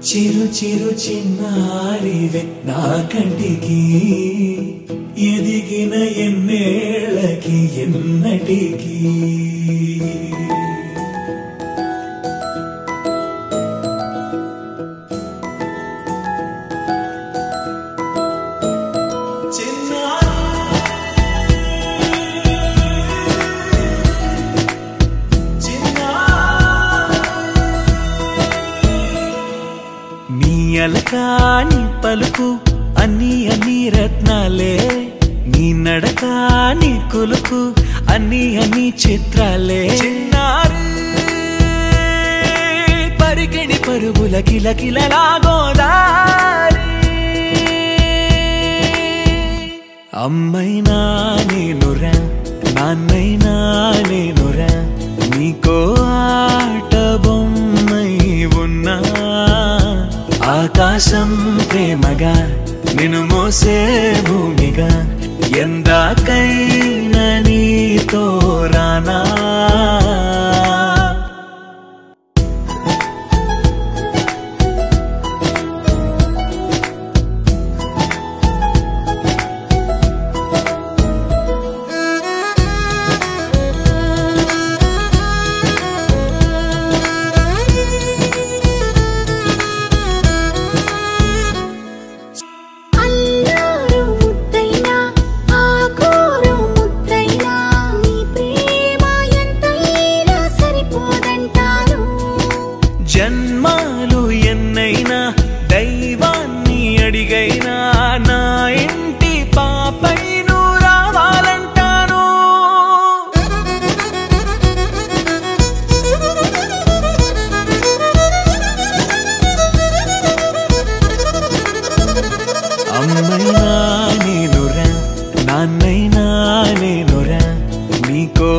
చిరు చిరు చిన్నారివే నా కంటికి ఎదిగిన ఎన్నేళ్ళకి ఎన్నటికి అలకాని పలుకు అన్ని అన్ని రత్నాలే నీ నడకాని కులుకు అన్ని అన్ని చిత్రాలే పరికిణి పరుగుల కిలకిలలాగోదారి అమ్మైనా నేనురా నాన్నైనా నేనురా నీకో ఆట బొమ్మై ఉన్నా ఆకాశం ప్రేమగా నిన్ను మోసే భూమిగా ఎందాకైనా నీతో రానా జన్మాలు ఎన్నైనా దైవాన్ని అడిగైనా నా ఇంటి పాపై నువ్వు రావాలంటాను అమ్మైనా నేనురా నాన్నైనా నేనురా నీకో